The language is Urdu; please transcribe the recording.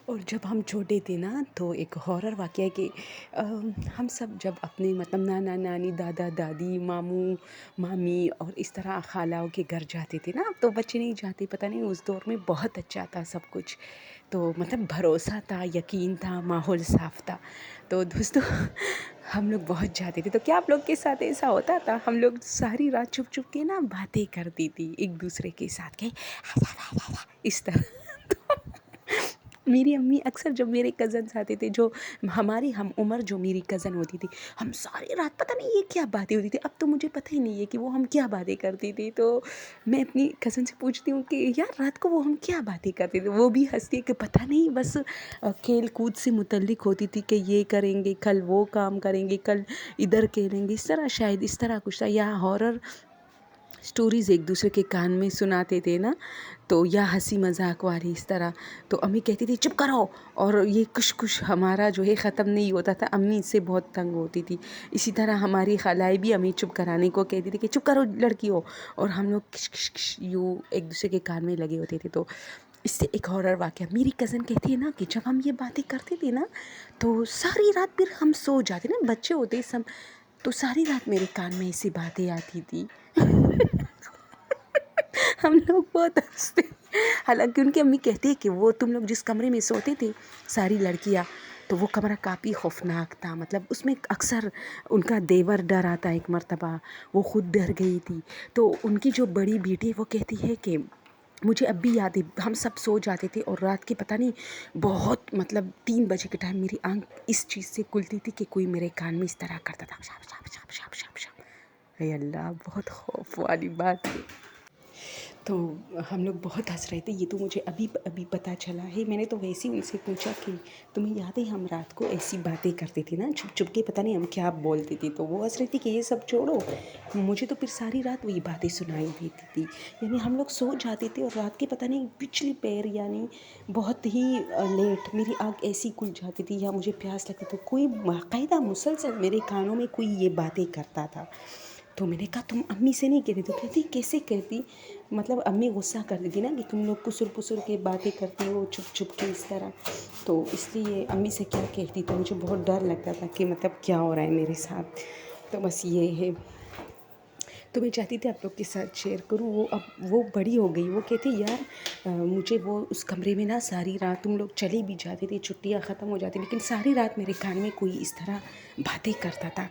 اور جب ہم چھوٹے تھے نا تو ایک ہارر واقعہ ہے کہ ہم سب جب اپنے مطلب نانا نانی دادا دادی ماموں مامی اور اس طرح خالاؤں کے گھر جاتے تھے نا، تو بچے نہیں جاتے، پتہ نہیں اس دور میں بہت اچھا تھا سب کچھ، تو مطلب بھروسہ تھا، یقین تھا، ماحول صاف تھا. تو دوستوں ہم لوگ بہت جاتے تھے. تو کیا آپ لوگ کے ساتھ ایسا ہوتا تھا؟ ہم لوگ ساری رات چھپ چھپ کے نا باتیں کرتی تھی ایک دوسرے کے ساتھ کہ اس طرح. تو میری امی اکثر جب میرے کزنس آتے تھے، جو ہماری ہم عمر جو میری کزن ہوتی تھی، ہم ساری رات پتہ نہیں یہ کیا باتیں ہوتی تھی، اب تو مجھے پتہ ہی نہیں ہے کہ وہ ہم کیا باتیں کرتی تھی. تو میں اپنی کزن سے پوچھتی ہوں کہ یار رات کو وہ ہم کیا باتیں کرتے تھے، وہ بھی ہنستی ہے کہ پتہ نہیں، بس کھیل کود سے متعلق ہوتی تھی کہ یہ کریں گے کل، وہ کام کریں گے کل، ادھر کھیلیں گے، اس طرح شاید اس طرح کچھ تھا، یا ہارر سٹوریز ایک دوسرے کے کان میں سناتے تھے نا، تو یا ہنسی مذاق والی اس طرح. تو امی کہتی تھی چپ کرو، اور یہ کچھ ہمارا جو ہے ختم نہیں ہوتا تھا. امی اس سے بہت تنگ ہوتی تھی. اسی طرح ہماری خالائیں بھی ہمیں چپ کرانے کو کہتی تھی کہ چپ کرو لڑکیوں، اور ہم لوگ کش کش کش یوں ایک دوسرے کے کان میں لگے ہوتے تھے. تو اس سے ایک ہارر واقعہ، میری کزن کہتی ہے نا کہ جب ہم یہ باتیں کرتے تھے نا تو ساری رات پھر ہم سو جاتے نا، بچے ہوتے سب، تو ساری رات میرے کان میں ایسی باتیں آتی تھی. ہم لوگ بہت ہنستے، حالانکہ ان کی امی کہتی ہے کہ وہ تم لوگ جس کمرے میں سوتے تھے ساری لڑکیاں، تو وہ کمرہ کافی خوفناک تھا. مطلب اس میں اکثر ان کا دیور ڈر آتا. ایک مرتبہ وہ خود ڈر گئی تھی. تو ان کی جو بڑی بیٹی وہ کہتی ہے کہ مجھے اب بھی یاد ہے، ہم سب سو جاتے تھے اور رات کے پتہ نہیں بہت مطلب 3 بجے کے ٹائم میری آنکھ اس چیز سے کھلتی تھی کہ کوئی میرے کان میں اس طرح کرتا تھا، شاپ شاپ شاپ شاپ شاپ شاپ. اے اللہ، بہت خوف والی بات ہے. تو ہم لوگ بہت ہنس رہے تھے. یہ تو مجھے ابھی پتہ چلا ہے. میں نے تو ویسے ہی ان سے پوچھا کہ تمہیں یاد ہے ہم رات کو ایسی باتیں کرتے تھے نا چھپ چھپ کے، پتہ نہیں ہم کیا بولتی تھی. تو وہ ہنس رہی تھی کہ یہ سب چھوڑو، مجھے تو پھر ساری رات وہی باتیں سنائی دیتی تھی. یعنی ہم لوگ سو جاتے تھے اور رات کے پتہ نہیں پچھلی پیر یعنی بہت ہی لیٹ میری آنکھ ایسی کھل جاتی تھی یا مجھے پیاس لگتی تھی، کوئی باقاعدہ مسلسل میرے کانوں میں کوئی یہ باتیں کرتا تھا. تو میں نے کہا تم امی سے نہیں کہتی؟ تو کہتی کیسے کہتی؟ مطلب امی غصہ کرتی تھی نا کہ تم لوگ قصر پسر کے باتیں کرتی ہو چھپ چھپ کے اس طرح. تو اس لیے امی سے کیا کہتی. تو مجھے بہت ڈر لگتا تھا کہ مطلب کیا ہو رہا ہے میرے ساتھ. تو بس یہ ہے. تو میں چاہتی تھی آپ لوگ کے ساتھ شیئر کروں. وہ اب وہ بڑی ہو گئی. وہ کہتی یار مجھے وہ اس کمرے میں نا ساری رات تم لوگ چلے بھی جاتے تھے، چھٹیاں ختم ہو جاتی، لیکن ساری رات میرے کان میں کوئی اس طرح باتیں کرتا تھا.